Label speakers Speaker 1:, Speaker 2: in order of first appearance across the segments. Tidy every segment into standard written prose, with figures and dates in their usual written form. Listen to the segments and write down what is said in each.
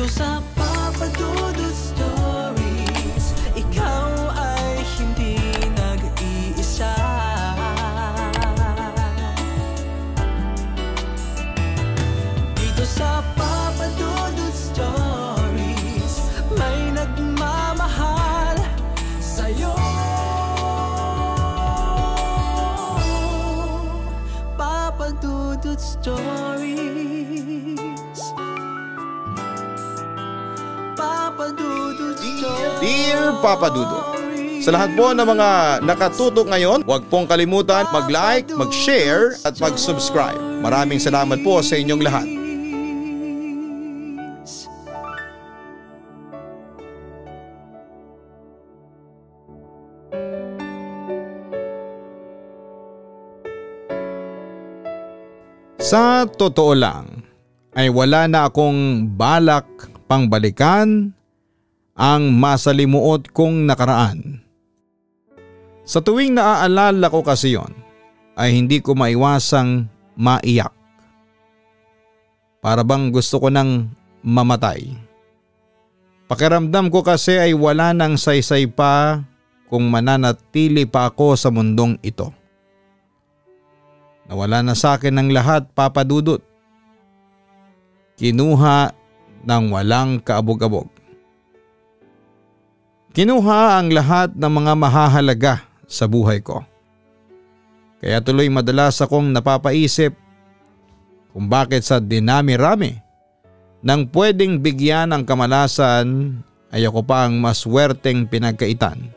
Speaker 1: Dito sa Papa Dudut Stories, ikaw ay hindi nag-iisa. Dito sa Papa Dudut Stories, may nagmamahal sa'yo. Papa Dudut Stories, Papa Dudut Stories.
Speaker 2: Dear Papa Dudut, sa lahat po ng mga nakatutok ngayon, huwag pong kalimutan mag-like, mag-share at mag-subscribe. Maraming salamat po sa inyong lahat. Sa totoo lang ay wala na akong balak pangbalikan ang masalimuot kong nakaraan. Sa tuwing naaalala ko kasi yon ay hindi ko maiwasang maiyak. Para bang gusto ko nang mamatay. Pakiramdam ko kasi ay wala nang saysay pa kung mananatili pa ako sa mundong ito. Nawala na sa akin ng lahat, Papa Dudut. Kinuha ng walang kaabog-abog. Kinuha ang lahat ng mga mahahalaga sa buhay ko. Kaya tuloy madalas akong napapaisip kung bakit sa dinami-rami nang pwedeng bigyan ng kamalasan ay ako pa ang maswerteng pinagkaitan.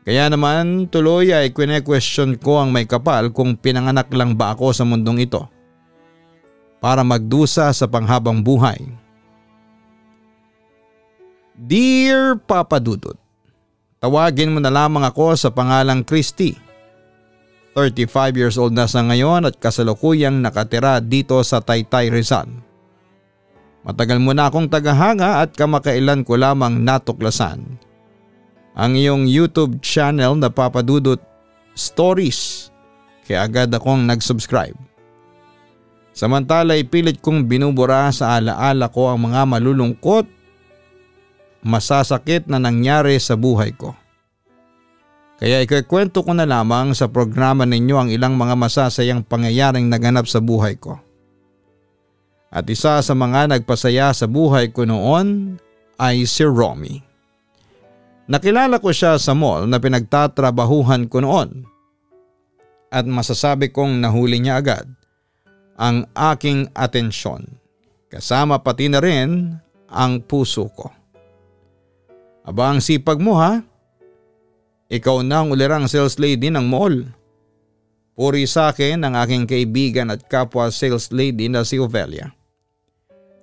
Speaker 2: Kaya naman tuloy ay kwene-question ko ang may kapal kung pinanganak lang ba ako sa mundong ito para magdusa sa panghabang buhay. Dear Papa Dudut, tawagin mo na lamang ako sa pangalang Christy. 35 years old na sa ngayon at kasalukuyang nakatira dito sa Taytay, Rizal. Matagal mo na akong tagahanga at kamakailan ko lamang natuklasan ang iyong YouTube channel na Papa Dudut Stories, kaya agad akong nag-subscribe. Samantala pilit kong binubura sa alaala ko ang mga malulungkot, masasakit na nangyari sa buhay ko. Kaya ikukwento ko na lamang sa programa ninyo ang ilang mga masasayang pangyayaring naganap sa buhay ko. At isa sa mga nagpasaya sa buhay ko noon ay si Romy. Nakilala ko siya sa mall na pinagtatrabahuhan ko noon at masasabi kong nahuli niya agad ang aking atensyon, kasama pati na rin ang puso ko. Aba, ang sipag mo ha? Ikaw na ang ulirang sales lady ng mall. Puri sa akin ang aking kaibigan at kapwa sales lady na si Ofelia.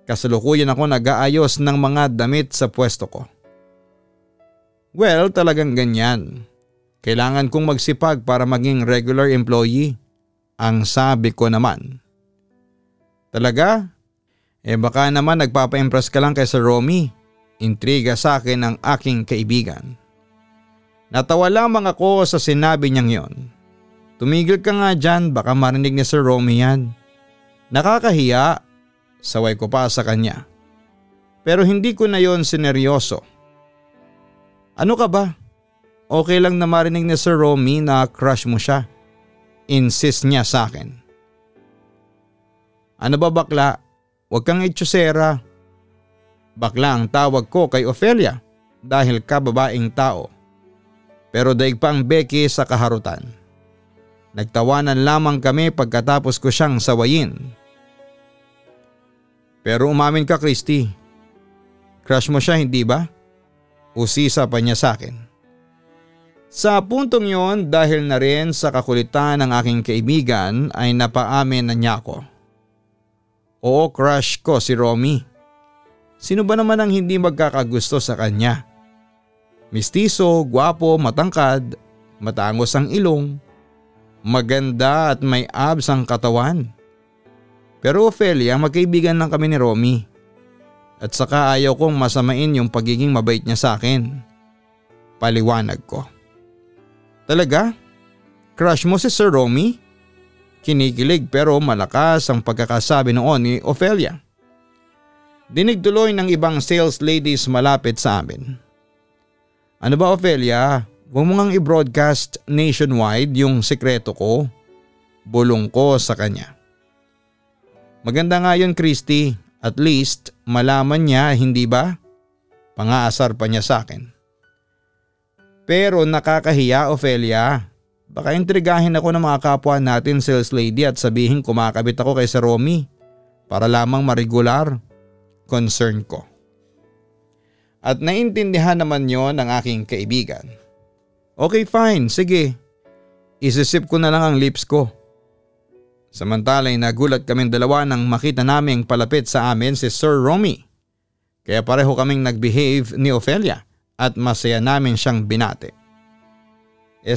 Speaker 2: Kasalukuyan ako nag-aayos ng mga damit sa pwesto ko. Well, talagang ganyan. Kailangan kong magsipag para maging regular employee. Ang sabi ko naman. Talaga? Baka naman nagpapa-impress ka lang kay Sir Romy. Intriga sa akin ang aking kaibigan. Natawa lamang ako sa sinabi niyang yon. Tumigil ka nga dyan, baka marinig ni Sir Romy yan. Nakakahiya, saway ko pa sa kanya. Pero hindi ko na yon sineryoso. Ano ka ba? Okay lang na marinig ni Sir Romy na crush mo siya. Insist niya sa akin. Ano ba bakla? Huwag kang itsusera. Bakla ang tawag ko kay Ofelia dahil kababaeng tao. Pero daig pa ang Becky sa kaharutan. Nagtawanan lamang kami pagkatapos ko siyang sawayin. Pero umamin ka, Christy. Crush mo siya, hindi ba? Usisa pa niya sa akin. Sa puntong yon, dahil na rin sa kakulitan ng aking kaibigan ay napaamin na niya ako. Oo, crush ko si Romy. Sino ba naman ang hindi magkakagusto sa kanya? Mistiso, gwapo, matangkad, matangos ang ilong, maganda at may abs ang katawan. Pero Ofelia, magkaibigan lang kami ni Romy. At saka ayaw kong masamain yung pagiging mabait niya sa akin. Paliwanag ko. Talaga? Crush mo si Sir Romy? Kinikilig pero malakas ang pagkakasabi noon ni Ofelia. Dinig tuloy ng ibang sales ladies malapit sa amin. Ano ba Ofelia, huwag mo ngang i-broadcast nationwide yung sekreto ko. Bulong ko sa kanya. Maganda nga yun Christy, at least malaman niya hindi ba? Pangaasar pa niya sa akin. Pero nakakahiya Ofelia, baka intrigahin ako ng mga kapwa natin sales lady at sabihin kumakabit ako kay Sir Romy para lamang ma-regular. Concern ko. At naintindihan naman yon ng aking kaibigan. Okay fine, sige. Isisip ko na lang ang lips ko. Samantala'y nagulat kaming dalawa nang makita naming palapit sa amin si Sir Romy. Kaya pareho kaming nag-behave ni Ofelia at masaya namin siyang binate.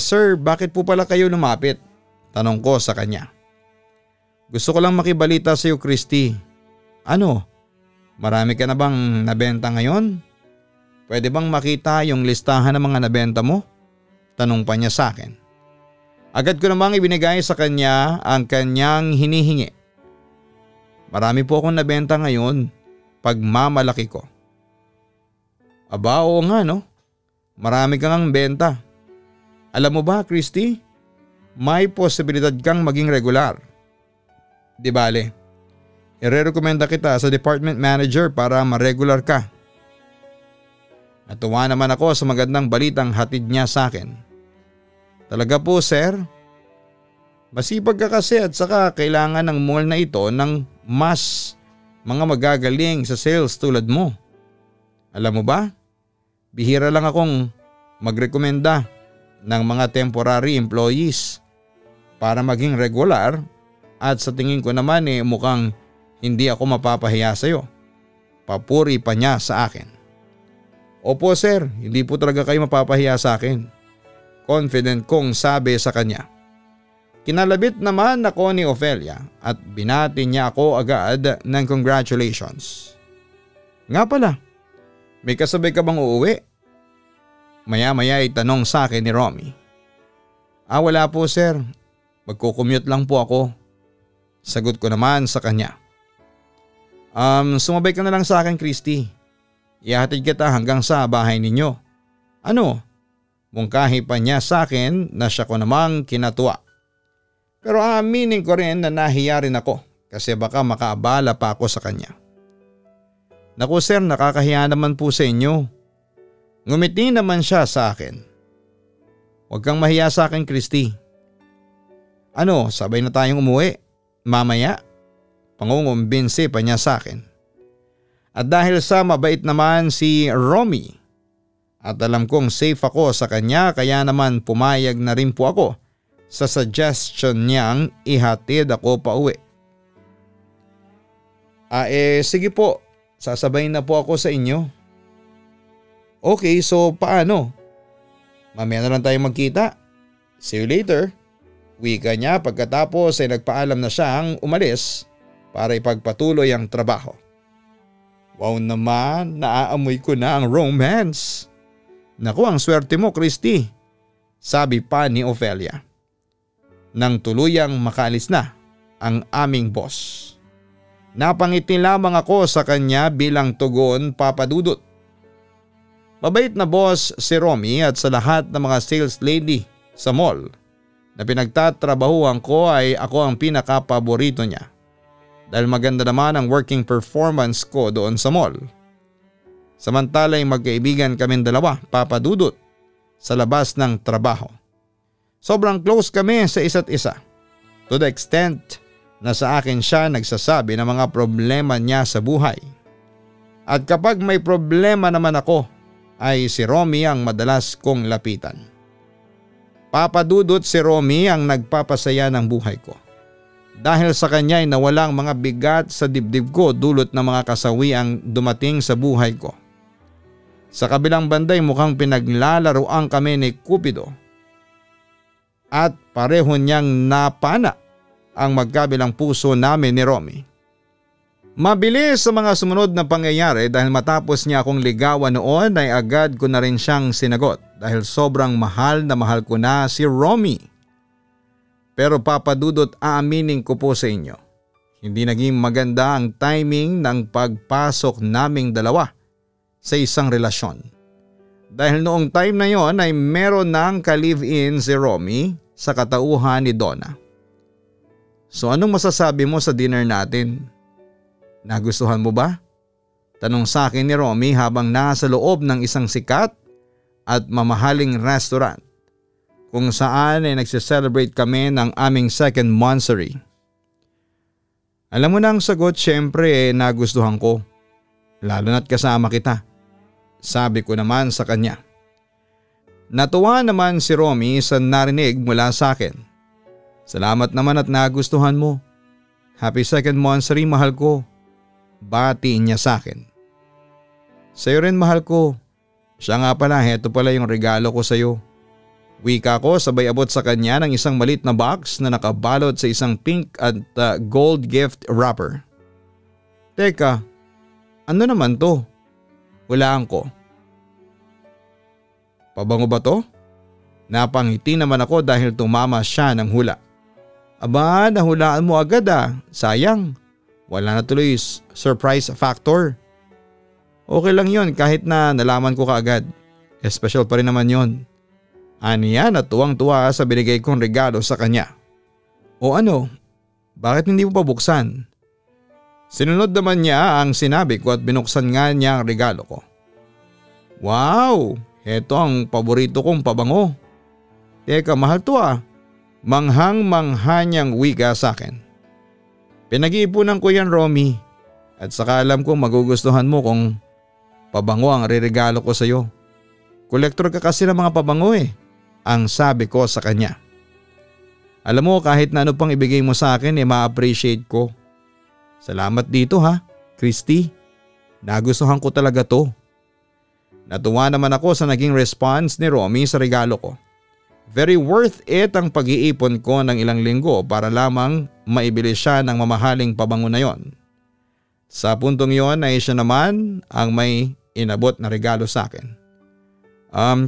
Speaker 2: Sir, bakit po pala kayo lumapit? Tanong ko sa kanya. Gusto ko lang makibalita sa iyo Christy. Ano? Marami ka na bang nabenta ngayon? Pwede bang makita yung listahan ng mga nabenta mo? Tanong pa niya sa akin. Agad ko namang ibinigay sa kanya ang kanyang hinihingi. Marami po akong nabenta ngayon, pagmamalaki ko. Aba oo nga no, marami kang benta. Alam mo ba Christy, may posibilidad kang maging regular. Di bale, ire-recommenda kita sa department manager para ma-regular ka. Natuwa naman ako sa magandang balitang hatid niya sa akin. Talaga po sir? Masipag ka kasi at saka kailangan ng mall na ito ng mas mga magagaling sa sales tulad mo. Alam mo ba? Bihira lang akong magrekomenda ng mga temporary employees para maging regular at sa tingin ko naman mukhang hindi ako mapapahiya sa iyo. Papuri pa niya sa akin. Opo sir, hindi po talaga kayo mapapahiya sa akin. Confident kong sabi sa kanya. Kinalabit naman ako ni Ofelia at binati niya ako agad ng congratulations. Nga pala, may kasabay ka bang uuwi? Maya-maya ay tanong sa akin ni Romy. Wala po sir, magkukommute lang po ako. Sagot ko naman sa kanya. Sumabay ka na lang sa akin Christy. Ihatid kita hanggang sa bahay ninyo. Ano? Mungkahi pa niya sa akin na siya ko namang kinatuwa. Pero aaminin ko rin na nahiya rin ako kasi baka makaabala pa ako sa kanya. Naku sir, nakakahiya naman po sa inyo. Ngumiti naman siya sa akin. Huwag kang mahiya sa akin Christy. Ano, sabay na tayong umuwi? Mamaya? Pangungumbinsi pa niya sa akin. At dahil sa mabait naman si Romy at alam kong safe ako sa kanya kaya naman pumayag na rin po ako sa suggestion niyang ihatid ako pa uwi. Sige po, sasabay na po ako sa inyo. Okay, so paano? Mamaya na lang tayo magkita. See you later. Wika niya pagkatapos ay nagpaalam na siyang umalis para ipagpatuloy ang trabaho. Wow naman, naaamoy ko na ang romance. Naku, ang swerte mo Christy, sabi pa ni Ofelia. Nang tuluyang makaalis na ang aming boss. Napangiti lamang ako sa kanya bilang tugon papadudot. Mabait na boss si Romy at sa lahat ng mga sales lady sa mall na pinagtatrabahuan ko ay ako ang pinaka-paborito niya. Dahil maganda naman ang working performance ko doon sa mall. Samantala'y magkaibigan kaming dalawa, papadudot, sa labas ng trabaho. Sobrang close kami sa isa't isa. To the extent na sa akin siya nagsasabi ng mga problema niya sa buhay. At kapag may problema naman ako, ay si Romy ang madalas kong lapitan. Papadudot si Romy ang nagpapasaya ng buhay ko. Dahil sa kanya ay nawalang mga bigat sa dibdib ko dulot ng mga kasawiang dumating sa buhay ko. Sa kabilang banday mukhang pinaglalaroan kami ni Cupido. At pareho niyang napana ang magkabilang puso namin ni Romy. Mabilis sa mga sumunod na pangyayari dahil matapos niya akong ligawan noon ay agad ko na rin siyang sinagot dahil sobrang mahal na mahal ko na si Romy. Pero papadudot aaminin ko po sa inyo, Hindi naging maganda ang timing ng pagpasok naming dalawa sa isang relasyon. Dahil noong time na yon ay meron ng ka-live-in si Romy sa katauhan ni Donna. So anong masasabi mo sa dinner natin? Nagustuhan mo ba? Tanong sa akin ni Romy habang nasa loob ng isang sikat at mamahaling restaurant kung saan ay nagse-celebrate kami ng aming second monthsary. Alam mo na ang sagot, syempre nagustuhan ko. Lalo na't kasama kita. Sabi ko naman sa kanya. Natuwa naman si Romy sa narinig mula sa akin. Salamat naman at nagustuhan mo. Happy second monthsary, mahal ko. Batiin niya sa akin. Sa'yo rin, mahal ko. Siya nga pala, heto pala yung regalo ko sa'yo. Wika ko sabay abot sa kanya ng isang malit na box na nakabalot sa isang pink at gold gift wrapper. Teka, ano naman to? Hulaan ko. Pabango ba to? Napangiti naman ako dahil tumama siya ng hula. Aba, nahulaan mo agad ah. Sayang. Wala na tuloy surprise factor. Okay lang yon kahit na nalaman ko kaagad. Special pa rin naman yon. Aniya na tuwang-tuwa sa binigay kong regalo sa kanya. O ano? Bakit hindi mo pa buksan? Sinunod naman niya ang sinabi ko at binuksan nga niya ang regalo ko. Wow! Heto ang paborito kong pabango. Teka, mahal to ah. Manghang-mangha niyang wika sa akin. Pinag-iipunan ko yan, Romy. At saka alam ko magugustuhan mo kung pabango ang riregalo ko sa iyo. Kolektor ka kasi ng mga pabango eh. Ang sabi ko sa kanya. Alam mo, kahit na ano pang ibigay mo sa akin ma-appreciate ko. Salamat dito ha, Christy. Nagustuhan ko talaga to. Natuwa naman ako sa naging response ni Romy sa regalo ko. Very worth it ang pag-iipon ko ng ilang linggo para lamang maibili siya ng mamahaling pabango na yon. Sa puntong yon ay siya naman ang may inabot na regalo sa akin.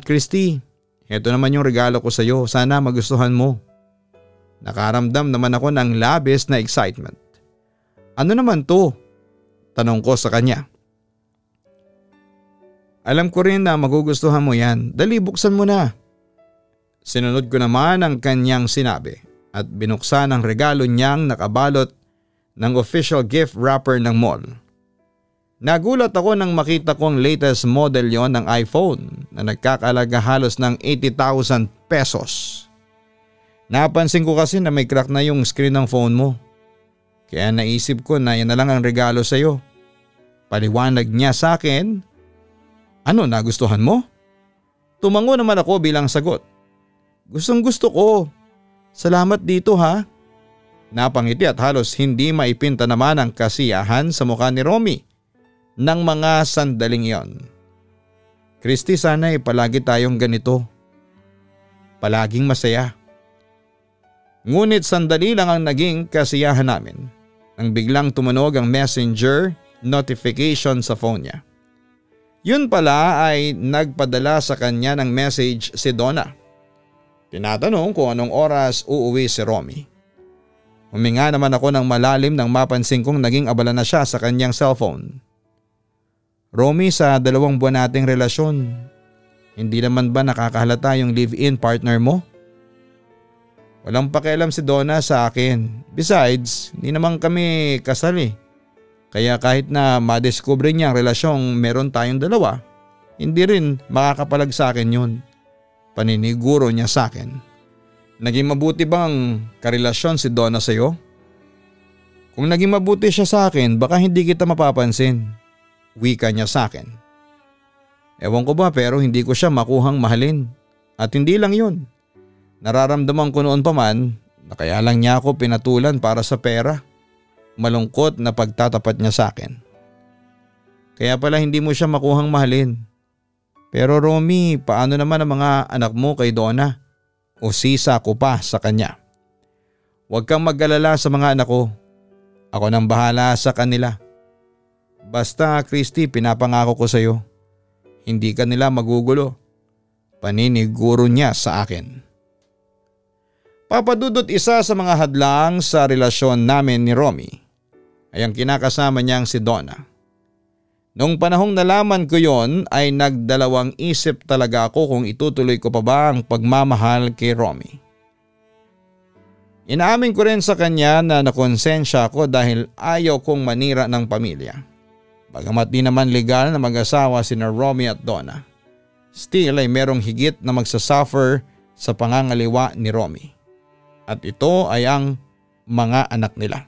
Speaker 2: Christy, heto naman yung regalo ko sa iyo. Sana magustuhan mo. Nakaramdam naman ako ng labis na excitement. Ano naman to? Tanong ko sa kanya. Alam ko rin na magugustuhan mo yan. Dali, buksan mo na. Sinunod ko naman ang kanyang sinabi at binuksan ang regalo niyang nakabalot ng official gift wrapper ng mall. Nagulat ako nang makita ko ang latest model yon ng iPhone na nagkakalaga halos ng 80,000 pesos. Napansin ko kasi na may crack na yung screen ng phone mo. Kaya naisip ko na yan na lang ang regalo sa iyo. Paliwanag niya sa akin. Ano, nagustuhan mo? Tumango naman ako bilang sagot. Gustong gusto ko. Salamat dito ha. Napangiti at halos hindi maipinta naman ang kasiyahan sa mukha ni Romy ng mga sandaling iyon. Christy, sana palagi tayong ganito. Palaging masaya. Ngunit sandali lang ang naging kasiyahan namin nang biglang tumunog ang messenger notification sa phone niya. Yun pala ay nagpadala sa kanya ng message si Donna. Tinatanong kung anong oras uuwi si Romy. Huminga naman ako ng malalim nang mapansin kong naging abala na siya sa kanyang cellphone. Romy, sa 2 buwan nating relasyon, hindi naman ba nakakahalata yung live-in partner mo? Walang pakialam si Donna sa akin. Besides, hindi naman kami kasal eh. Kaya kahit na madiscover niya ang relasyong meron tayong dalawa, hindi rin makakapalag sa akin yun. Paniniguro niya sa akin. Naging mabuti bang karelasyon si Donna sa iyo? Kung naging mabuti siya sa akin, baka hindi kita mapapansin. Wika niya sa akin. Ewan ko ba, pero hindi ko siya makuhang mahalin. At hindi lang yun. Nararamdaman ko noon pa man na kaya lang niya ako pinatulan para sa pera. Malungkot na pagtatapat niya sa akin. Kaya pala hindi mo siya makuhang mahalin. Pero Romy, paano naman ang mga anak mo kay Donna? O sisa ko pa sa kanya. Huwag kang mag-alala sa mga anak ko. Ako nang bahala sa kanila. Basta Christy, pinapangako ko sa iyo. Hindi ka nila magugulo. Paniniguro niya sa akin. Papadudot, isa sa mga hadlang sa relasyon namin ni Romy ay ang kinakasama niyang si Donna. Noong panahong nalaman ko yon ay nagdalawang isip talaga ako kung itutuloy ko pa ba ang pagmamahal kay Romy. Inaamin ko rin sa kanya na nakonsensya ako dahil ayaw kong manira ng pamilya. Bagamat di naman legal na mag-asawa sina Romy at Donna, still ay merong higit na magsasuffer sa pangangaliwa ni Romy. At ito ay ang mga anak nila.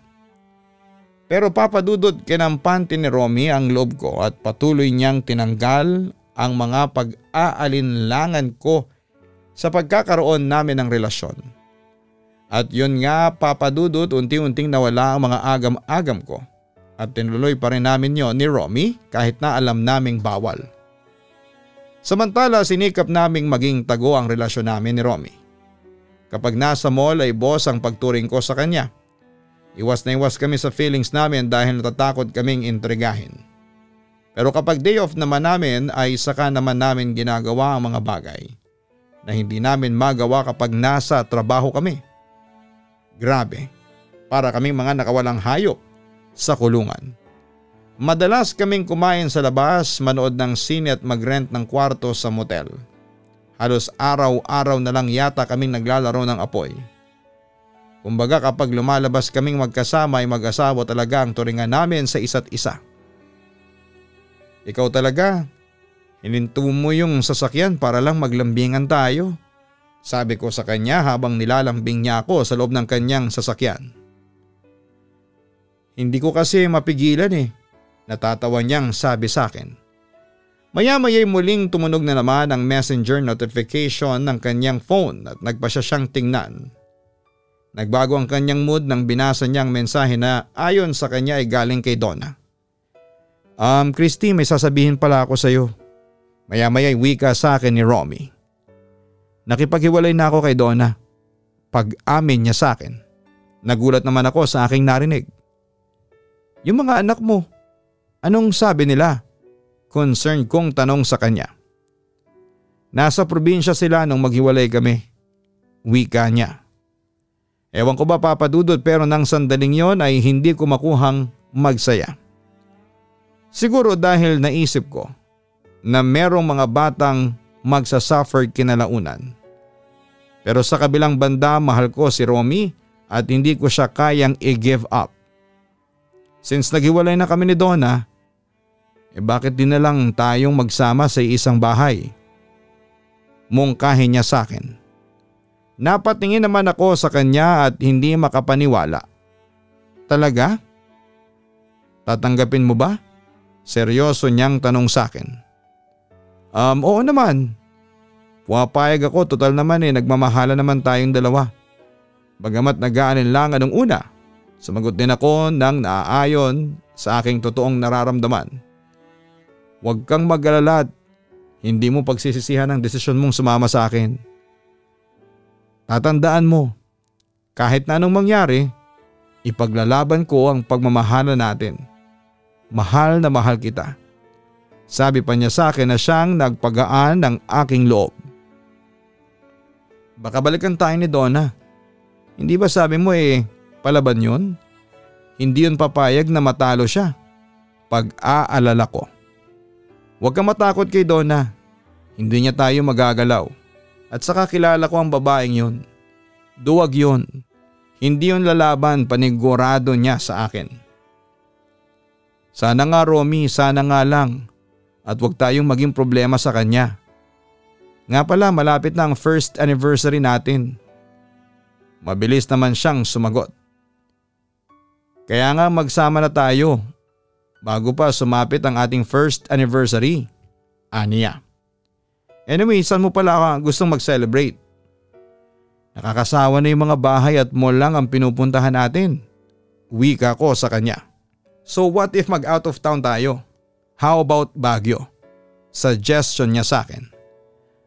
Speaker 2: Pero papadudod kinampante ni Romy ang loob ko at patuloy niyang tinanggal ang mga pag-aalinlangan ko sa pagkakaroon namin ng relasyon. At yun nga papadudod, unti-unting nawala ang mga agam-agam ko at tinuloy pa rin namin yon ni Romy kahit na alam naming bawal. Samantala sinikap naming maging tago ang relasyon namin ni Romy. Kapag nasa mall ay boss ang pagturing ko sa kanya. Iwas na iwas kami sa feelings namin dahil natatakot kaming intrigahin. Pero kapag day off naman namin ay saka naman namin ginagawa ang mga bagay na hindi namin magawa kapag nasa trabaho kami. Grabe, para kaming mga nakawalang hayop sa kulungan. Madalas kaming kumain sa labas, manood ng sine at mag-rent ng kwarto sa motel. Halos araw-araw na lang yata kaming naglalaro ng apoy. Kumbaga kapag lumalabas kaming magkasama ay mag-asawa talaga ang turingan namin sa isa't isa. Ikaw talaga, hininto mo yung sasakyan para lang maglambingan tayo. Sabi ko sa kanya habang nilalambing niya ako sa loob ng kanyang sasakyan. Hindi ko kasi mapigilan natatawa niyang sabi sa akin. Maya-maya'y muling tumunog na naman ang messenger notification ng kanyang phone at nagpa siya siyang tingnan. Nagbago ang kanyang mood nang binasa niyang mensahe na ayon sa kanya ay galing kay Donna. Christy, may sasabihin pala ako sa iyo. Maya-maya'y wika sa akin ni Romy. Nakipaghiwalay na ako kay Donna. Pag-amin niya sa akin. Nagulat naman ako sa aking narinig. Yung mga anak mo, anong sabi nila? Concerned kong tanong sa kanya. Nasa probinsya sila nung maghiwalay kami. Wika niya. Ewan ko ba papadudod pero nang sandaling yon ay hindi ko makuhang magsaya. Siguro dahil naisip ko na merong mga batang magsasuffer kinalaunan. Pero sa kabilang banda mahal ko si Romy at hindi ko siya kayang i-give up. Since naghiwalay na kami ni Donna, bakit di na lang tayong magsama sa isang bahay? Mungkahin niya sa akin. Napatingin naman ako sa kanya at hindi makapaniwala. Talaga? Tatanggapin mo ba? Seryoso niyang tanong sa akin. Oo naman. Pumapayag ako, total naman nagmamahala naman tayong dalawa. Bagamat nag-aalinlangan nung una, sumagot din ako ng naaayon sa aking totoong nararamdaman. Huwag kang mag-alala at hindi mo pagsisisihan ang desisyon mong sumama sa akin. Tatandaan mo, kahit na anong mangyari, ipaglalaban ko ang pagmamahala natin. Mahal na mahal kita. Sabi pa niya sa akin na siyang nagpagaan ng aking loob. Baka balikan tayo ni Donna. Hindi ba sabi mo palaban yun? Hindi yun papayag na matalo siya. Pag-aalala ko. Huwag kang matakot kay Donna. Hindi niya tayo magagalaw. At saka kilala ko ang babaeng yun. Duwag yun. Hindi yun lalaban, panigurado niya sa akin. Sana nga Romy, sana nga lang. At huwag tayong maging problema sa kanya. Nga pala, malapit na ang first anniversary natin. Mabilis naman siyang sumagot. Kaya nga magsama na tayo. Bago pa sumapit ang ating first anniversary. Aniya. Anyway, saan mo pala gustong mag-celebrate? Nakakasawa na yung mga bahay at mall lang ang pinupuntahan natin. Wika ko sa kanya. So what if mag out of town tayo? How about Baguio? Suggestion niya sa akin.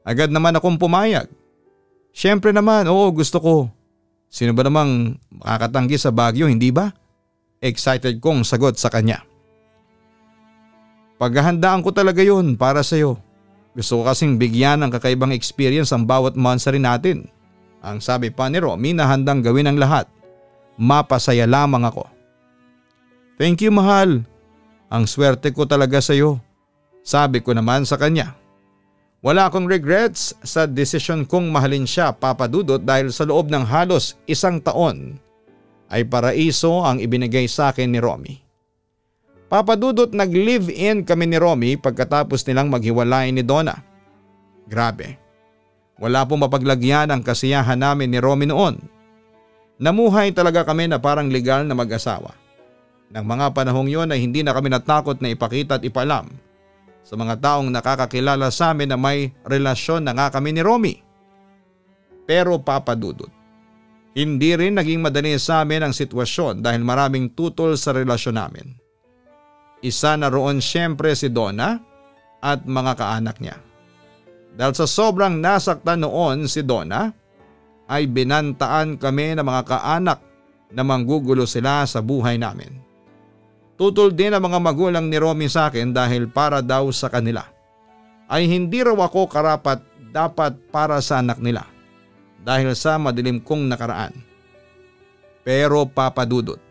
Speaker 2: Agad naman akong pumayag. Siyempre naman, oo gusto ko. Sino ba namang makakatanggi sa Baguio, hindi ba? Excited kong sagot sa kanya. Paghahandaan ko talaga yun para sa'yo. Gusto ko kasing bigyan ng kakaibang experience ang bawat monthsary natin. Ang sabi pa ni Romy na handang gawin ang lahat. Mapasaya lamang ako. Thank you mahal. Ang swerte ko talaga sa iyo. Sabi ko naman sa kanya. Wala akong regrets sa desisyon kong mahalin siya, Papa Dudut, dahil sa loob ng halos 1 taon ay paraiso ang ibinigay sa akin ni Romy. Papa Dudut, nag-live-in kami ni Romy pagkatapos nilang maghiwalay ni Donna. Grabe. Wala pong mapaglagyan ang kasiyahan namin ni Romy noon. Namuhay talaga kami na parang legal na mag-asawa. Nang mga panahong yon ay hindi na kami natakot na ipakita at ipalam sa mga taong nakakakilala sa amin na may relasyon na nga kami ni Romy. Pero Papa Dudut, hindi rin naging madali sa amin ang sitwasyon dahil maraming tutol sa relasyon namin. Isa na roon siyempre si Donna at mga kaanak niya. Dahil sa sobrang nasaktan noon si Donna, ay binantaan kami ng mga kaanak na manggugulo sila sa buhay namin. Tutol din ang mga magulang ni Romy sa akin dahil para daw sa kanila ay hindi raw ako karapat dapat para sa anak nila dahil sa madilim kong nakaraan. Pero Papa Dudut,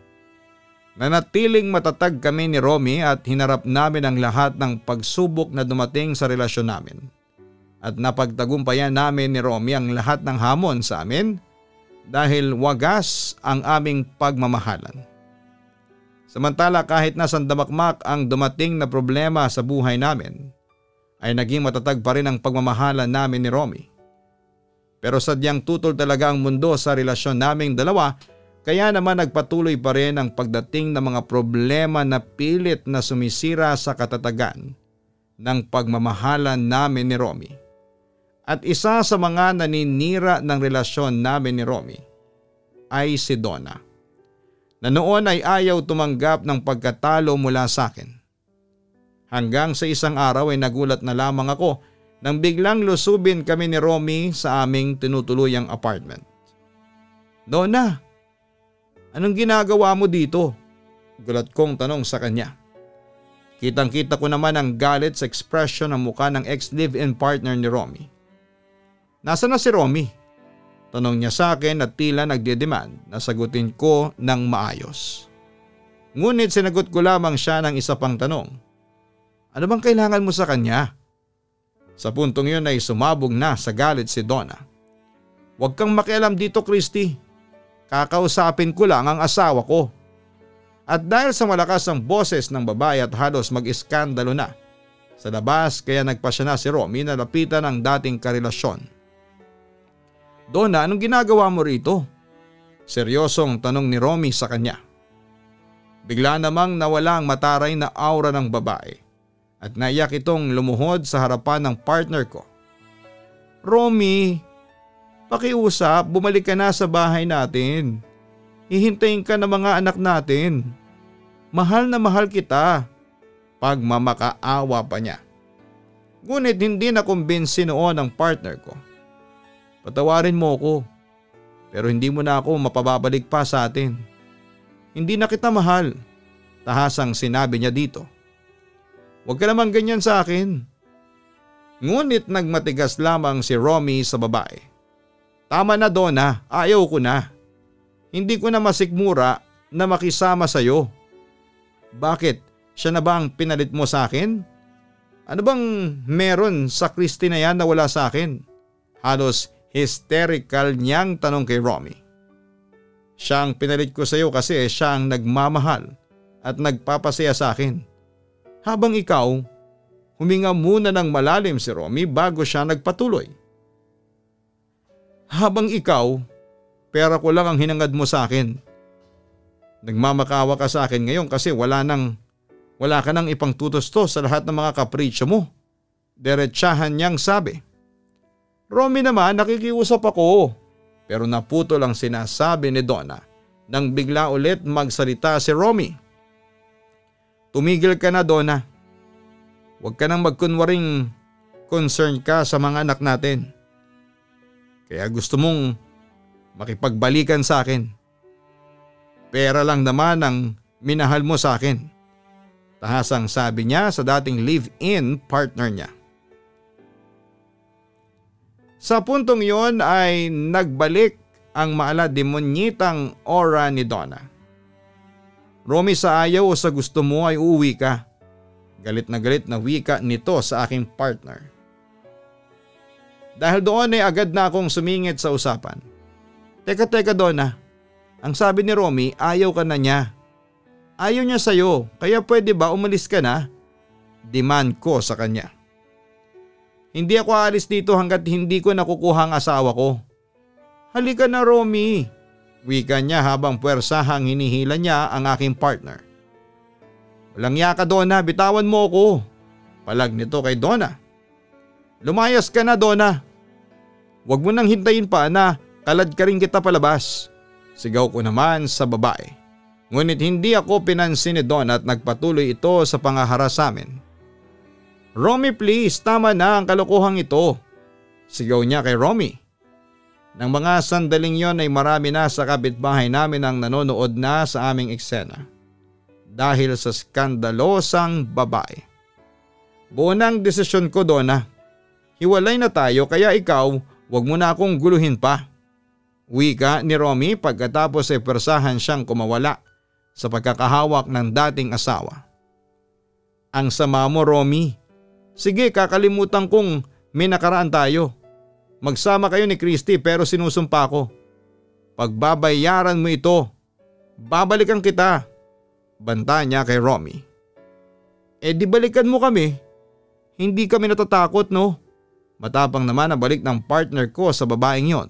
Speaker 2: nanatiling matatag kami ni Romy at hinarap namin ang lahat ng pagsubok na dumating sa relasyon namin. At napagtagumpayan namin ni Romy ang lahat ng hamon sa amin dahil wagas ang aming pagmamahalan. Samantala kahit na sandamakmak ang dumating na problema sa buhay namin, ay naging matatag pa rin ang pagmamahalan namin ni Romy. Pero sadyang tutol talaga ang mundo sa relasyon naming dalawa, kaya naman nagpatuloy pa rin ang pagdating ng mga problema na pilit na sumisira sa katatagan ng pagmamahalan namin ni Romy. At isa sa mga naninira ng relasyon namin ni Romy ay si Donna, na noon ay ayaw tumanggap ng pagkatalo mula sa akin. Hanggang sa isang araw ay nagulat na lamang ako nang biglang lusubin kami ni Romy sa aming tinutuluyang apartment. Donna, anong ginagawa mo dito? Gulat kong tanong sa kanya. Kitang-kita ko naman ang galit sa ekspresyon ng mukha ng ex-live-in partner ni Romy. Nasaan na si Romy? Tanong niya sa akin at tila nagdedemand na sagutin ko ng maayos. Ngunit sinagot ko lamang siya ng isa pang tanong. Ano bang kailangan mo sa kanya? Sa puntong yun ay sumabog na sa galit si Donna. Huwag kang makialam dito, Christy. Kakausapin ko lang ang asawa ko. At dahil sa malakas ang boses ng babae at halos mag-iskandalo na sa labas, kaya nagpasya na si Romy na lapitan ang dating karelasyon. Donna, anong ginagawa mo rito? Seryosong tanong ni Romy sa kanya. Bigla namang nawala ang mataray na aura ng babae at naiyak itong lumuhod sa harapan ng partner ko. Romy, pakiusap, bumalik ka na sa bahay natin. Hihintayin ka ng mga anak natin. Mahal na mahal kita. Pagmamakaawa pa niya. Ngunit hindi na kumbinsi noon ang partner ko. Patawarin mo ko, pero hindi mo na ako mapababalik pa sa atin. Hindi na kita mahal, tahasang sinabi niya dito. Huwag ka naman ganyan sa akin. Ngunit nagmatigas lamang si Romy sa babae. Tama na Donna, ayaw ko na. Hindi ko na masikmura na makisama sa iyo. Bakit? Siya na ba ang pinalit mo sa akin? Ano bang meron sa Christy na yan na wala sa akin? Halos hysterical niyang tanong kay Romy. Siya ang pinalit ko sa iyo kasi siya ang nagmamahal at nagpapasaya sa akin. Habang ikaw, huminga muna ng malalim si Romy bago siya nagpatuloy. Habang ikaw, pera ko lang ang hinangad mo sa akin. Nagmamakawa ka sa akin ngayon kasi wala ka nang ipangtutustos sa lahat ng mga kapritsyo mo. Diretsahan niyang sabi. Romy naman, nakikiusap ako. Pero naputol ang sinasabi ni Donna nang bigla ulit magsalita si Romy. Tumigil ka na Donna. Huwag ka nang magkunwaring concern ka sa mga anak natin. Kaya gusto mong makipagbalikan sa akin. Pera lang naman ang minahal mo sa akin. Tahasang sabi niya sa dating live-in partner niya. Sa puntong yon ay nagbalik ang maalademonyitang aura ni Donna. Romy, sa ayaw o sa gusto mo ay uuwi ka. Galit na wika nito sa aking partner. Dahil doon ay agad na akong sumingit sa usapan. Teka Donna, ang sabi ni Romy ayaw ka na niya. Ayaw niya sa'yo, kaya pwede ba umalis ka na? Demand ko sa kanya. Hindi ako aalis dito hanggat hindi ko nakukuha ang asawa ko. Halika na Romy, wika niya habang puwersahang hinihila niya ang aking partner. Walang yaka Donna, bitawan mo ko. Palag nito kay Donna. Lumayas ka na Donna. Huwag mo nang hintayin pa na kalad ka rin kita palabas. Sigaw ko naman sa babae. Ngunit hindi ako pinansin ni Donna at nagpatuloy ito sa pangaharas sa amin. Romy please, tama na ang kalokohang ito. Sigaw niya kay Romy. Nang mga sandaling yon ay marami na sa kapitbahay namin ang nanonood na sa aming eksena. Dahil sa skandalosang babae. Buo na ang desisyon ko Donna. Hiwalay na tayo kaya ikaw wag mo na akong guluhin pa. Wika ni Romy pagkatapos ay persahan siyang kumawala sa pagkakahawak ng dating asawa. Ang sama mo Romy. Sige kakalimutan kong may nakaraan tayo. Magsama kayo ni Christy pero sinusumpa ko. Pagbabayaran mo ito. Babalikan kita. Banta niya kay Romy. Di balikan mo kami. Hindi kami natatakot no? Matapang naman ang balik ng partner ko sa babaeng yon.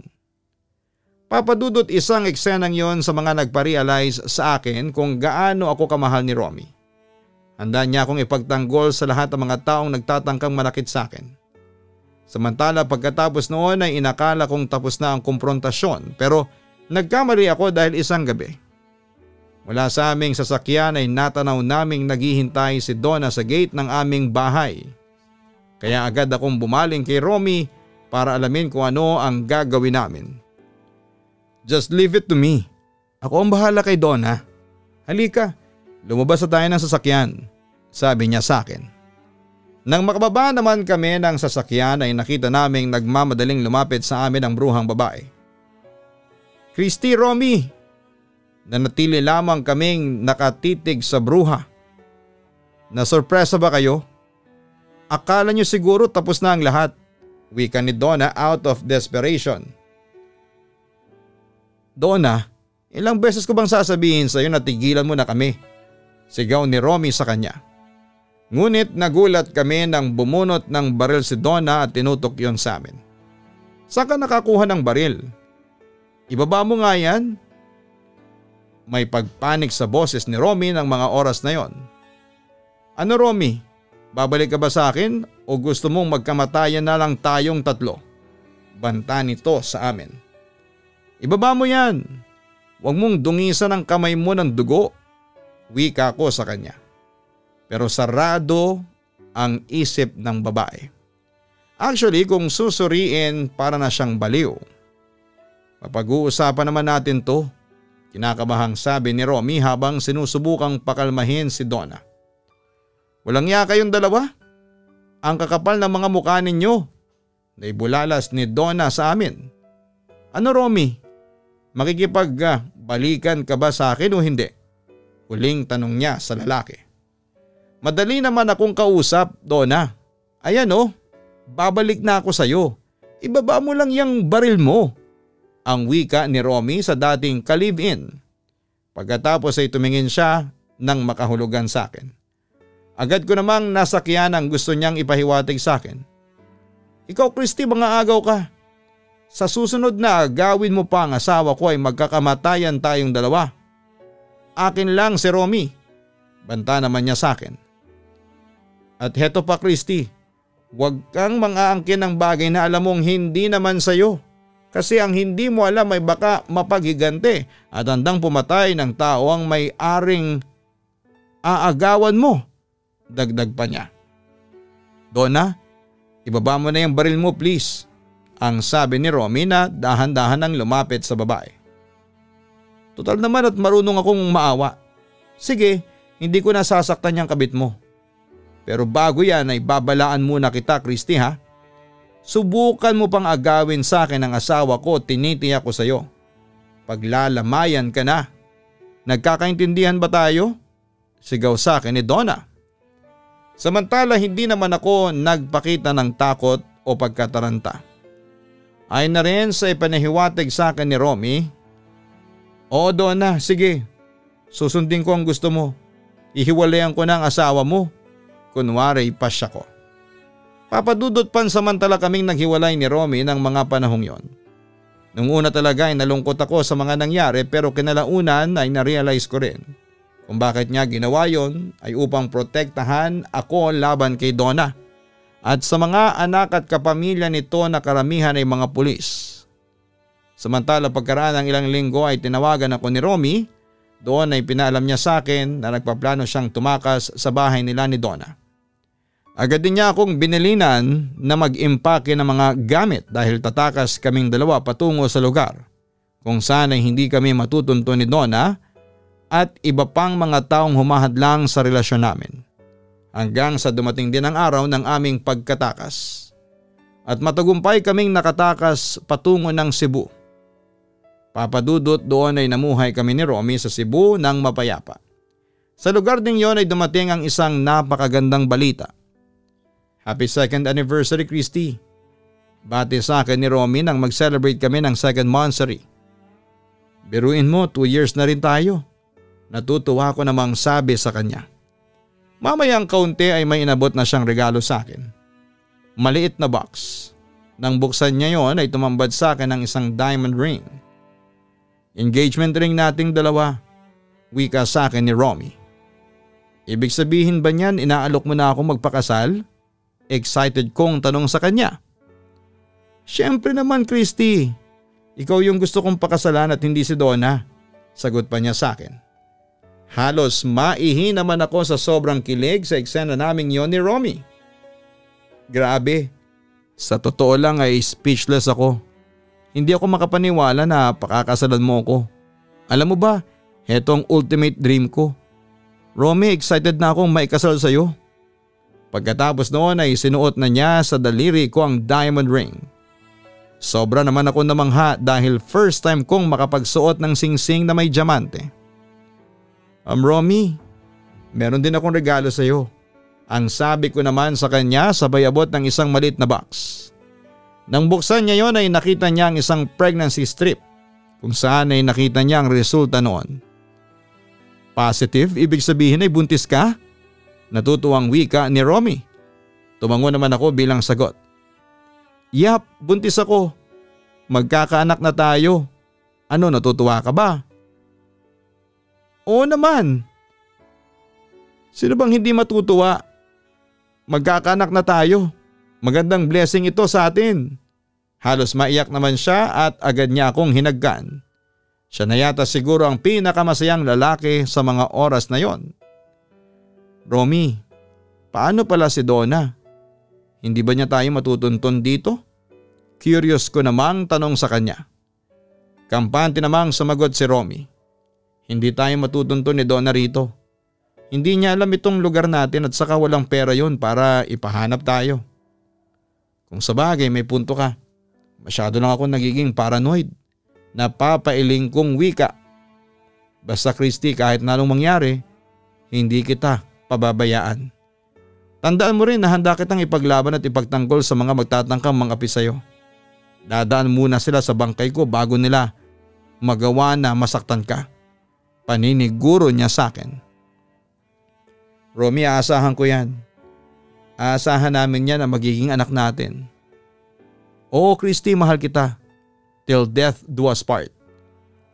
Speaker 2: Papadudot isang eksenang yon sa mga nagpa-realize sa akin kung gaano ako kamahal ni Romy. Handa niya akong ipagtanggol sa lahat ng mga taong nagtatangkang manakit sa akin. Samantala pagkatapos noon ay inakala kong tapos na ang komprontasyon pero nagkamali ako dahil isang gabi. Mula sa aming sasakyan ay natanaw naming naghihintay si Donna sa gate ng aming bahay. Kaya agad akong bumaling kay Romy para alamin kung ano ang gagawin namin. Just leave it to me. Ako ang bahala kay Donna. Halika, lumabas na tayo ng sasakyan, sabi niya sa akin. Nang makababa naman kami ng sasakyan ay nakita naming nagmamadaling lumapit sa amin ang bruhang babae. Christy, Romy, nanatili lamang kaming nakatitig sa bruha. Nasurpresa ba kayo? Akala niyo siguro tapos na ang lahat, wika ni Donna out of desperation. Donna, ilang beses ko bang sasabihin sa iyo na tigilan mo na kami? Sigaw ni Romy sa kanya. Ngunit nagulat kami nang bumunot ng baril si Donna at tinutok yon sa amin. Saan ka nakakuha ng baril? Ibaba mo nga yan? May pagpanik sa boses ni Romy ng mga oras na yon. Ano Romy? Babalik ka ba sa akin o gusto mong magkamatayan na lang tayong tatlo? Banta nito sa amin. Ibaba mo yan. Huwag mong dungisan ang kamay mo ng dugo. Wika ko sa kanya. Pero sarado ang isip ng babae. Actually kung susuriin para na siyang baliw. Mapag-uusapan naman natin to. Kinakabahang sabi ni Romy habang sinusubukang pakalmahin si Donna. Walang iya kayong dalawa? Ang kakapal ng mga mukha ninyo. Naibulalas ni Donna sa amin. Ano Romy? Makikipagbalikan ka ba sa akin o hindi? Huling tanong niya sa lalaki. Madali naman akong kausap, Donna. Ayan o, babalik na ako sa'yo. Ibaba mo lang yung baril mo. Ang wika ni Romy sa dating ka-live-in. Pagkatapos ay tumingin siya ng makahulugan sa akin. Agad ko namang nasakyan ang gusto niyang ipahiwatig sa akin. Ikaw Christy, mga agaw ka. Sa susunod na gawin mo pa ang asawa ko ay magkakamatayan tayong dalawa. Akin lang si Romy. Banta naman niya sa akin. At heto pa Christy, huwag kang mang-aangkin ng bagay na alam mong hindi naman sayo. Kasi ang hindi mo alam ay baka mapaghigante at handang pumatay ng tao ang may-aring aagawan mo. Dagdag pa niya. Donna, ibaba mo na yung baril mo please. Ang sabi ni Romy na dahan-dahan ang lumapit sa babae. Total naman at marunong akong maawa. Sige, hindi ko nasasaktan yung kabit mo. Pero bago yan ay babalaan muna kita Christy ha. Subukan mo pang agawin sa akin ang asawa ko, tinitiyak ko sa iyo. Paglalamayan ka na. Nagkakaintindihan ba tayo? Sigaw sa akin ni Donna. Samantala hindi naman ako nagpakita ng takot o pagkataranta. Ayon na rin sa ipanahiwatig sa akin ni Romy, "Oo Donna, sige. Susundin ko ang gusto mo. Ihiwalayan ko na ang asawa mo." Kunwari pa siya ko. Papadudot pansamantala kaming naghiwalay ni Romy ng mga panahong yon. Nung una talaga ay nalungkot ako sa mga nangyari pero kinalaunan ay narealize ko rin kung bakit niya ginawa yon ay upang protektahan ako laban kay Donna at sa mga anak at kapamilya nito na karamihan ay mga pulis. Samantala pagkaraan ng ilang linggo ay tinawagan ako ni Romy. Doon ay pinaalam niya sa akin na nagpaplano siyang tumakas sa bahay nila ni Donna. Agad din niya akong binilinan na mag-impake ng mga gamit dahil tatakas kaming dalawa patungo sa lugar kung saan ay hindi kami matutunto ni Donna at iba pang mga taong humahadlang sa relasyon namin. Hanggang sa dumating din ang araw ng aming pagkatakas. At matagumpay kaming nakatakas patungo ng Cebu. Papadudot doon ay namuhay kami ni Romy sa Cebu ng mapayapa. Sa lugar ding yon ay dumating ang isang napakagandang balita. Happy 2nd anniversary Christy. Bati sa akin ni Romy nang mag-celebrate kami ng 2nd monthsary. Biruin mo 2 years na rin tayo. Natutuwa ko namang sabi sa kanya. Mamayang kaunti ay may inabot na siyang regalo sa akin. Maliit na box. Nang buksan niya yon ay tumambad sa akin ng isang diamond ring. Engagement ring nating dalawa. Wika sa akin ni Romy. Ibig sabihin ba niyan inaalok mo na ako magpakasal? Excited kong tanong sa kanya. Siyempre naman Christy. Ikaw yung gusto kong pakasalan at hindi si Donna. Sagot pa niya sa akin. Halos maihi naman ako sa sobrang kilig sa eksena naming yon ni Romy. Grabe, sa totoo lang ay speechless ako. Hindi ako makapaniwala na pakakasalan mo ko. Alam mo ba, heto ang ultimate dream ko. Romy, excited na akong maikasal sa iyo. Pagkatapos noon ay sinuot na niya sa daliri ko ang diamond ring. Sobra naman ako namangha dahil first time kong makapagsuot ng singsing na may diamante. Romy, meron din akong regalo sa iyo. Ang sabi ko naman sa kanya sabay abot ng isang maliit na box. Nang buksan niya yon ay nakita niya ang isang pregnancy strip kung saan ay nakita niya ang resulta noon. Positive, ibig sabihin ay buntis ka? Natutuwang wika ni Romy. Tumango naman ako bilang sagot. Yap, buntis ako. Magkakaanak na tayo. Ano, natutuwa ka ba? Oo naman. Sino bang hindi matutuwa? Magkakaanak na tayo. Magandang blessing ito sa atin. Halos maiyak naman siya at agad niya akong hinagkan. Siya na yata siguro ang pinakamasayang lalaki sa mga oras na yon. Romy, paano pala si Donna? Hindi ba niya tayo matutunton dito? Curious ko namang tanong sa kanya. Kampante namang sumagot si Romy. Hindi tayo matutunton ni Donna rito. Hindi niya alam itong lugar natin at saka walang pera yon para ipahanap tayo. Kung sabagay may punto ka. Masyado lang ako nagiging paranoid. Napapailing kong wika. Basta Christy, kahit na anong mangyari, hindi kita pababayaan. Tandaan mo rin na handa kitang ipaglaban at ipagtanggol sa mga magtatangkang mangapi sa'yo. Dadaan muna sila sa bangkay ko bago nila magawa na masaktan ka. Paniniguro niya sa akin. Romy, aasahan ko yan. Aasahan namin yan na magiging anak natin. Oo Christy, mahal kita. Till death do us part.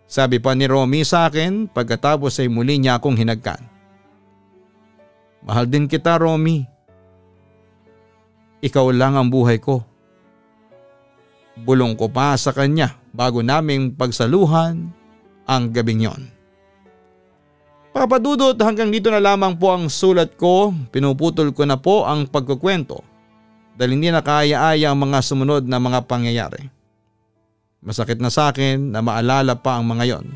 Speaker 2: Sabi pa ni Romy sa akin pagkatapos ay muli niya akong hinagkan. Mahal din kita Romy. Ikaw lang ang buhay ko. Bulong ko pa sa kanya bago naming pagsaluhan ang gabing yon. Papadudot, hanggang dito na lamang po ang sulat ko. Pinuputol ko na po ang pagkukwento dahil hindi na kaya-aya ang mga sumunod na mga pangyayari. Masakit na sa akin na maalala pa ang mga yon.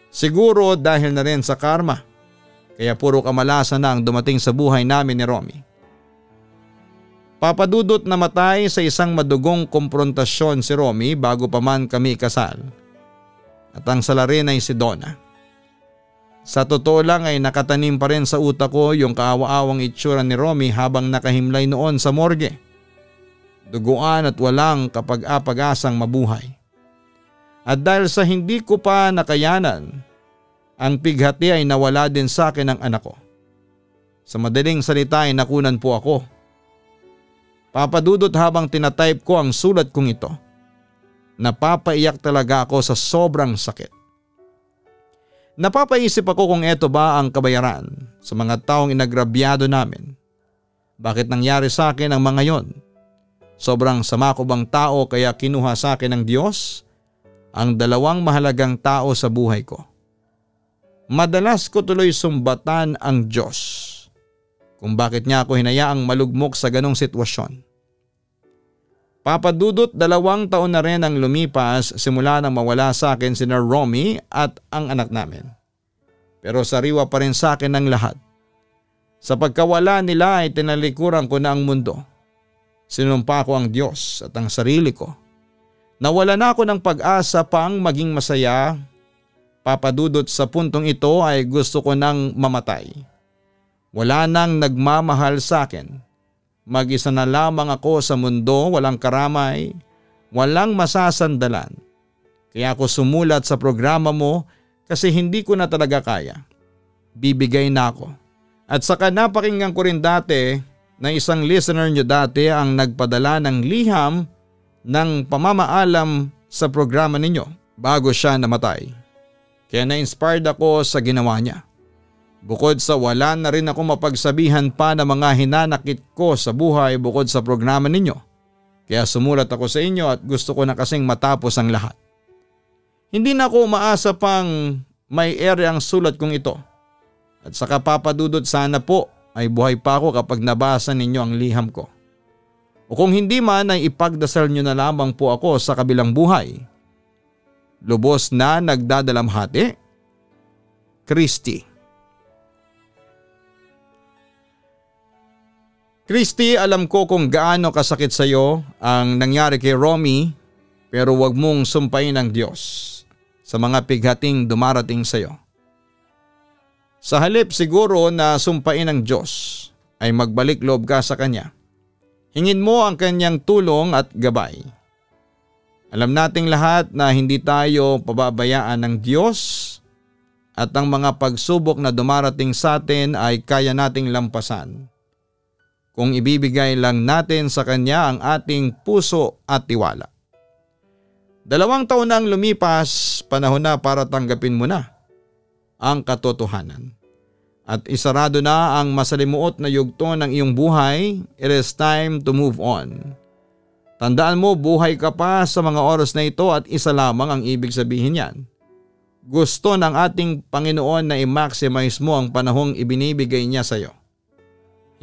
Speaker 2: Siguro dahil na rin sa karma, kaya puro kamalasan na ang dumating sa buhay namin ni Romy. Papadudot, namatay sa isang madugong komprontasyon si Romy bago pa man kami kasal. At ang salarin ay si Donna. Sa totoo lang ay nakatanim pa rin sa utak ko yung kaawa-awang itsura ni Romy habang nakahimlay noon sa morgue. Duguan at walang kapag-apag-asang mabuhay. At dahil sa hindi ko pa nakayanan, ang pighati ay nawala din sa akin ng anak ko. Sa madaling salita ay nakunan po ako. Papa Dudut, habang tinatype ko ang sulat kong ito, napapaiyak talaga ako sa sobrang sakit. Napapaisip ako kung eto ba ang kabayaran sa mga taong inagrabyado namin. Bakit nangyari sa akin ang mga yon? Sobrang sama ko bang tao kaya kinuha sa akin ng Diyos ang dalawang mahalagang tao sa buhay ko? Madalas ko tuloy sumbatan ang Diyos kung bakit niya ako hinayaang malugmok sa ganong sitwasyon. Papa Dudut, 2 taon na rin ang lumipas simula nang mawala sa akin sina Romy at ang anak namin. Pero sariwa pa rin sa akin ang lahat. Sa pagkawala nila ay tinalikuran ko na ang mundo. Sinumpa ko ang Diyos at ang sarili ko. Nawala na ako ng pag-asa pang maging masaya. Papa Dudut, sa puntong ito ay gusto ko nang mamatay. Wala nang nagmamahal sa akin. Mag-isa na lamang ako sa mundo, walang karamay, walang masasandalan. Kaya ako sumulat sa programa mo kasi hindi ko na talaga kaya. Bibigay na ako. At saka napakinggan ko rin dati na isang listener nyo dati ang nagpadala ng liham ng pamamaalam sa programa ninyo bago siya namatay. Kaya na-inspired ako sa ginawa niya. Bukod sa wala na rin ako mapagsabihan pa ng mga hinanakit ko sa buhay bukod sa programa ninyo. Kaya sumulat ako sa inyo at gusto ko na kasing matapos ang lahat. Hindi na ako umaasa pang may ere ang sulat kong ito. At saka Papa Dudut, sana po ay buhay pa ako kapag nabasa ninyo ang liham ko. O kung hindi man ay ipagdasal nyo na lamang po ako sa kabilang buhay. Lubos na nagdadalamhati, Christy. Christy, alam ko kung gaano kasakit sa iyo ang nangyari kay Romy, pero huwag mong sumpain ang Diyos sa mga pighating dumarating sa iyo. Sa halip siguro na sumpain ang Diyos ay magbalik loob ka sa Kanya. Hingin mo ang Kanyang tulong at gabay. Alam nating lahat na hindi tayo pababayaan ng Diyos at ang mga pagsubok na dumarating sa atin ay kaya nating lampasan. Kung ibibigay lang natin sa Kanya ang ating puso at tiwala. 2 taon na ang lumipas, panahon na para tanggapin mo na ang katotohanan. At isarado na ang masalimuot na yugto ng iyong buhay, it is time to move on. Tandaan mo, buhay ka pa sa mga oras na ito at isa lamang ang ibig sabihin yan. Gusto ng ating Panginoon na i-maximize mo ang panahong ibinibigay niya sa iyo.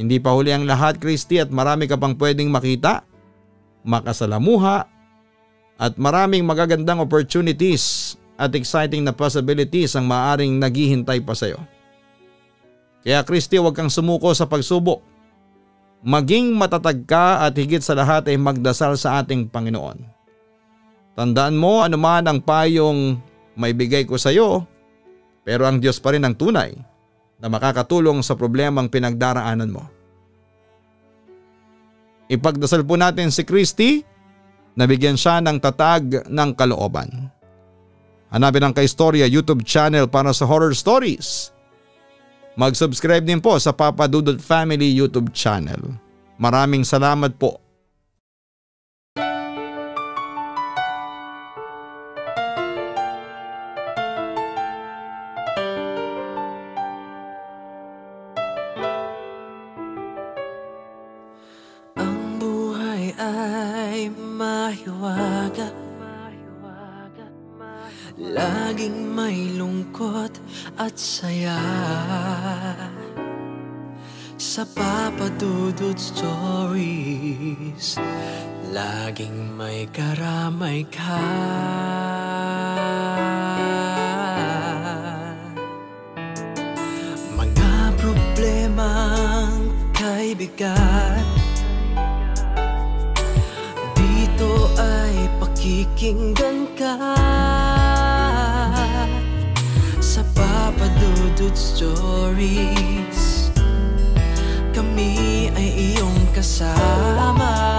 Speaker 2: Hindi pa huli ang lahat, Christy, at marami ka pang pwedeng makita, makasalamuha, at maraming magagandang opportunities at exciting na possibilities ang maaaring naghihintay pa sa iyo. Kaya Christy, huwag kang sumuko sa pagsubok. Maging matatag ka at higit sa lahat ay magdasal sa ating Panginoon. Tandaan mo, anuman ang payong may bigay ko sa iyo, pero ang Diyos pa rin ang tunay na makakatulong sa problemang pinagdaraanan mo. Ipagdasal po natin si Christy na bigyan siya ng tatag ng kalooban. Hanapin ang Kaistorya YouTube channel para sa horror stories. Mag-subscribe din po sa Papa Dudut Family YouTube channel. Maraming salamat po.
Speaker 1: mahiwaga, laging may lungkot at saya. Sa Papa Dudut Stories, laging may karamay ka. Mga problemang kay bigat, dito ay pakikinggan ka. Sa Papa Papadudod Stories. Kami ay iyong kasama.